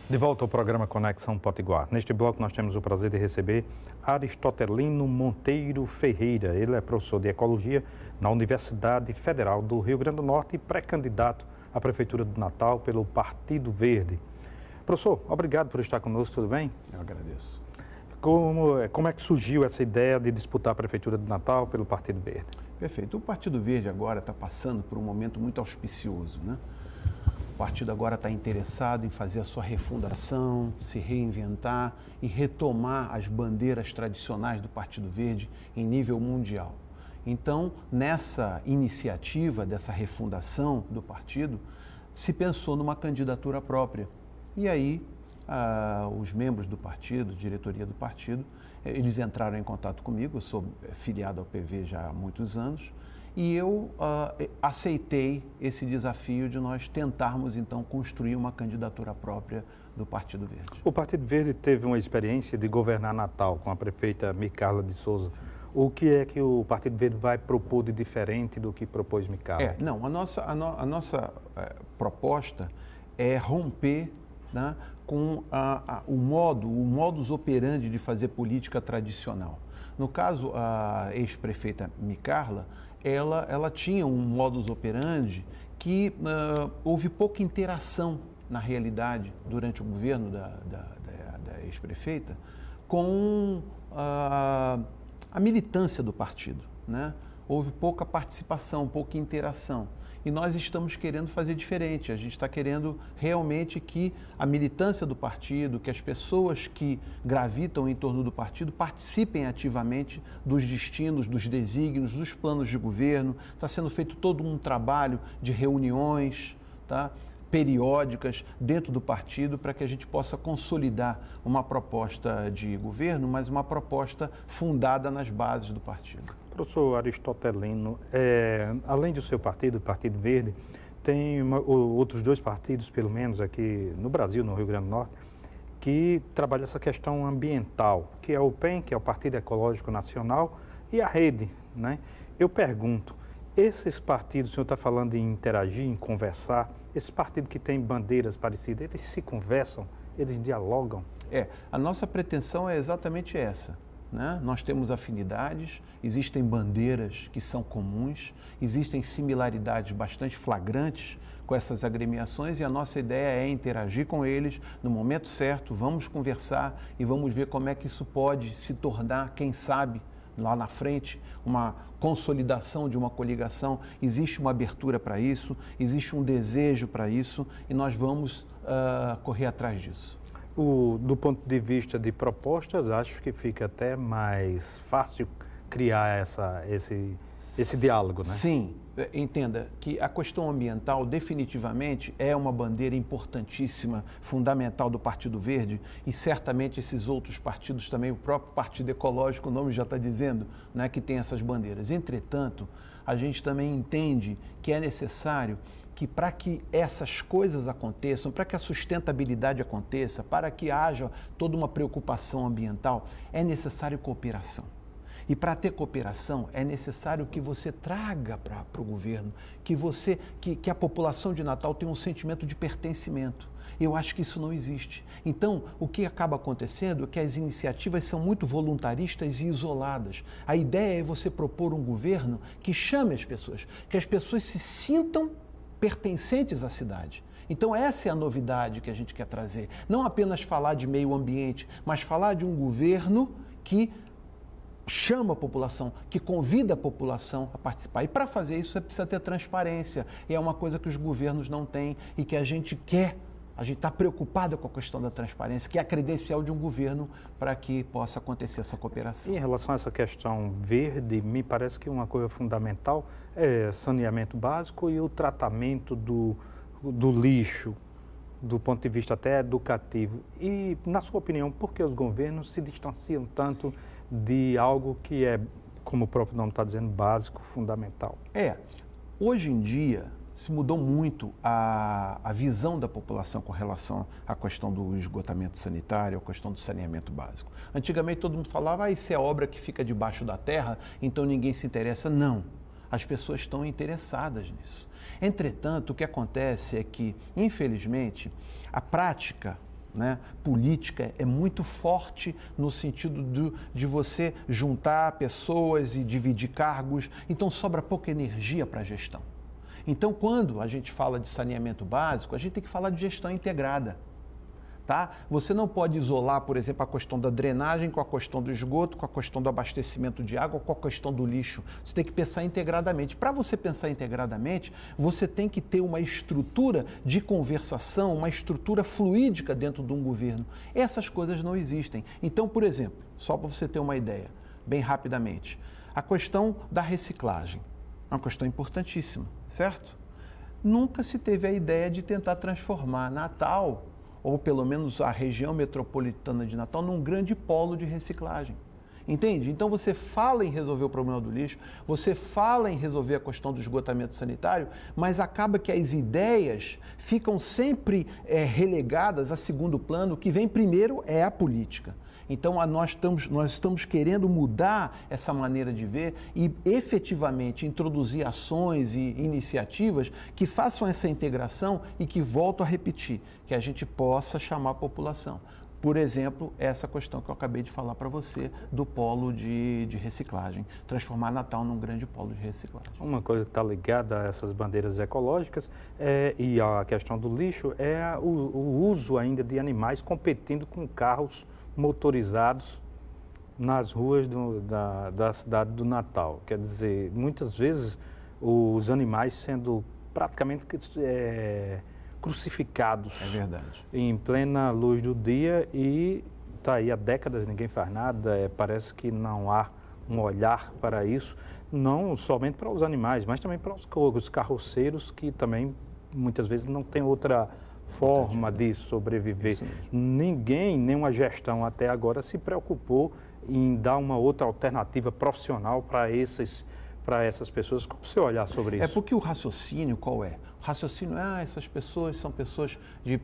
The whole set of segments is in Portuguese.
De volta ao programa Conexão Potiguar. Neste bloco nós temos o prazer de receber Aristotelino Monteiro Ferreira. Ele é professor de Ecologia na Universidade Federal do Rio Grande do Norte e pré-candidato à Prefeitura de Natal pelo Partido Verde. Professor, obrigado por estar conosco, tudo bem? Eu agradeço. Como é que surgiu essa ideia de disputar a Prefeitura de Natal pelo Partido Verde? Perfeito. O Partido Verde agora está passando por um momento muito auspicioso, né? O partido agora está interessado em fazer a sua refundação, se reinventar e retomar as bandeiras tradicionais do Partido Verde em nível mundial. Então, nessa iniciativa dessa refundação do partido, se pensou numa candidatura própria. E aí, os membros do partido, diretoria do partido, eles entraram em contato comigo. Eu sou filiado ao PV já há muitos anos, e eu aceitei esse desafio de nós tentarmos, então, construir uma candidatura própria do Partido Verde. O Partido Verde teve uma experiência de governar Natal com a prefeita Micarla de Souza. O que é que o Partido Verde vai propor de diferente do que propôs Micarla? A nossa proposta é romper, né, com o modus operandi de fazer política tradicional. No caso, a ex-prefeita Micarla, ela tinha um modus operandi que houve pouca interação, na realidade, durante o governo da ex-prefeita, com a militância do partido, né? Houve pouca participação, pouca interação. E nós estamos querendo fazer diferente. A gente está querendo realmente que a militância do partido, que as pessoas que gravitam em torno do partido participem ativamente dos destinos, dos desígnios, dos planos de governo. Está sendo feito todo um trabalho de reuniões, tá, periódicas dentro do partido para que a gente possa consolidar uma proposta de governo, mas uma proposta fundada nas bases do partido. Professor Aristotelino, além do seu partido, o Partido Verde, tem outros dois partidos, pelo menos aqui no Brasil, no Rio Grande do Norte, que trabalham essa questão ambiental, que é o PEN, que é o Partido Ecológico Nacional, e a Rede, né? Eu pergunto, esses partidos, o senhor está falando em interagir, em conversar, esses partidos que têm bandeiras parecidas, eles se conversam, eles dialogam? A nossa pretensão é exatamente essa, né? Nós temos afinidades, existem bandeiras que são comuns, existem similaridades bastante flagrantes com essas agremiações e a nossa ideia é interagir com eles no momento certo, vamos conversar e vamos ver como é que isso pode se tornar, quem sabe, lá na frente, uma consolidação de uma coligação. Existe uma abertura para isso, existe um desejo para isso e nós vamos correr atrás disso. Do ponto de vista de propostas, acho que fica até mais fácil criar esse diálogo, né? Sim, entenda que a questão ambiental definitivamente é uma bandeira importantíssima, fundamental do Partido Verde e certamente esses outros partidos também, o próprio Partido Ecológico, o nome já está dizendo, né, que tem essas bandeiras. Entretanto, a gente também entende que é necessário que para que essas coisas aconteçam, para que a sustentabilidade aconteça, para que haja toda uma preocupação ambiental, é necessário cooperação. E para ter cooperação é necessário que você traga para o governo, que a população de Natal tenha um sentimento de pertencimento. Eu acho que isso não existe. Então, o que acaba acontecendo é que as iniciativas são muito voluntaristas e isoladas. A ideia é você propor um governo que chame as pessoas, que as pessoas se sintam pertencentes à cidade. Então essa é a novidade que a gente quer trazer. Não apenas falar de meio ambiente, mas falar de um governo que chama a população, que convida a população a participar. E para fazer isso você precisa ter transparência. E é uma coisa que os governos não têm e que a gente quer. A gente está preocupado com a questão da transparência, que é a credencial de um governo para que possa acontecer essa cooperação. E em relação a essa questão verde, me parece que uma coisa fundamental é saneamento básico e o tratamento do lixo, do ponto de vista até educativo. E, na sua opinião, por que os governos se distanciam tanto de algo que é, como o próprio nome está dizendo, básico, fundamental? Hoje em dia se mudou muito a visão da população com relação à questão do esgotamento sanitário, à questão do saneamento básico. Antigamente todo mundo falava, isso é obra que fica debaixo da terra, então ninguém se interessa. Não, as pessoas estão interessadas nisso. Entretanto, o que acontece é que, infelizmente, a prática né, política é muito forte no sentido de você juntar pessoas e dividir cargos, então sobra pouca energia para a gestão. Então, quando a gente fala de saneamento básico, a gente tem que falar de gestão integrada. Tá? Você não pode isolar, por exemplo, a questão da drenagem com a questão do esgoto, com a questão do abastecimento de água, com a questão do lixo. Você tem que pensar integradamente. Para você pensar integradamente, você tem que ter uma estrutura de conversação, uma estrutura fluídica dentro de um governo. Essas coisas não existem. Então, por exemplo, só para você ter uma ideia, bem rapidamente, a questão da reciclagem é uma questão importantíssima, certo? Nunca se teve a ideia de tentar transformar Natal, ou pelo menos a região metropolitana de Natal, num grande polo de reciclagem. Entende? Então você fala em resolver o problema do lixo, você fala em resolver a questão do esgotamento sanitário, mas acaba que as ideias ficam sempre relegadas a segundo plano. O que vem primeiro é a política. Então nós estamos querendo mudar essa maneira de ver e efetivamente introduzir ações e iniciativas que façam essa integração e que, volto a repetir, que a gente possa chamar a população. Por exemplo, essa questão que eu acabei de falar para você do polo de reciclagem, transformar Natal num grande polo de reciclagem. Uma coisa que está ligada a essas bandeiras ecológicas e a questão do lixo é o uso ainda de animais competindo com carros motorizados nas ruas da cidade do Natal. Quer dizer, muitas vezes os animais sendo praticamente crucificados. É verdade. Em plena luz do dia e está aí há décadas, ninguém faz nada, parece que não há um olhar para isso, não somente para os animais, mas também para os carroceiros que também muitas vezes não tem outra forma de sobreviver. Ninguém, nenhuma gestão até agora se preocupou em dar uma outra alternativa profissional para essas pessoas. Qual o seu olhar sobre isso? É porque o raciocínio qual é? O raciocínio é, essas pessoas são pessoas de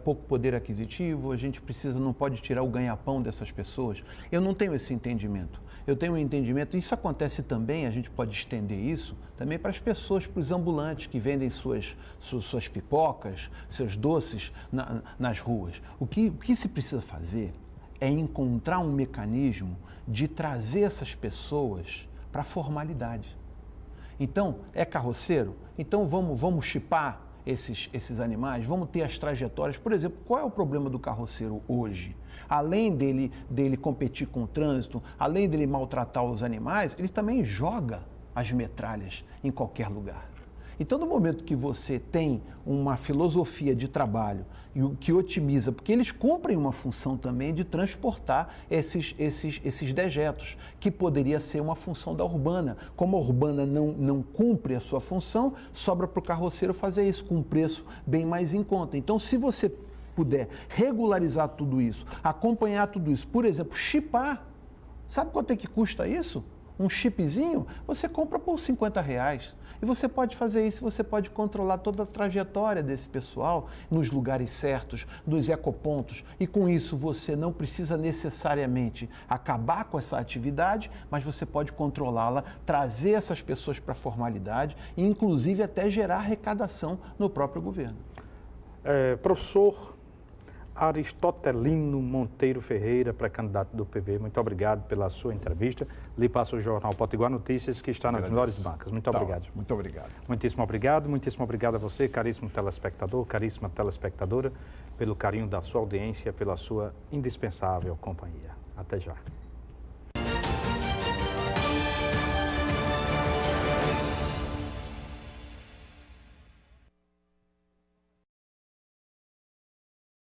pouco poder aquisitivo, a gente não pode tirar o ganha-pão dessas pessoas. Eu não tenho esse entendimento. Eu tenho um entendimento, isso acontece também, a gente pode estender isso também para as pessoas, para os ambulantes que vendem suas pipocas, seus doces nas ruas. O que se precisa fazer é encontrar um mecanismo de trazer essas pessoas para a formalidade. Então, é carroceiro? Então vamos chipar esses animais, vamos ter as trajetórias. Por exemplo, qual é o problema do carroceiro hoje? Além dele competir com o trânsito, além dele maltratar os animais, ele também joga as metralhas em qualquer lugar. Então, no momento que você tem uma filosofia de trabalho que otimiza, porque eles cumprem uma função também de transportar esses dejetos, que poderia ser uma função da urbana. Como a urbana não cumpre a sua função, sobra para o carroceiro fazer isso com um preço bem mais em conta. Então, se você puder regularizar tudo isso, acompanhar tudo isso, por exemplo, chipar, sabe quanto é que custa isso? Um chipzinho, você compra por R$50. E você pode fazer isso, você pode controlar toda a trajetória desse pessoal nos lugares certos, nos ecopontos. E com isso você não precisa necessariamente acabar com essa atividade, mas você pode controlá-la, trazer essas pessoas para a formalidade e inclusive até gerar arrecadação no próprio governo. Professor Aristotelino Monteiro Ferreira, pré-candidato do PV, muito obrigado pela sua entrevista. Lhe passo o jornal Potiguar Notícias, que está nas melhores bancas. Muito obrigado. Muito obrigado. Muitíssimo obrigado a você, caríssimo telespectador, caríssima telespectadora, pelo carinho da sua audiência, pela sua indispensável companhia. Até já.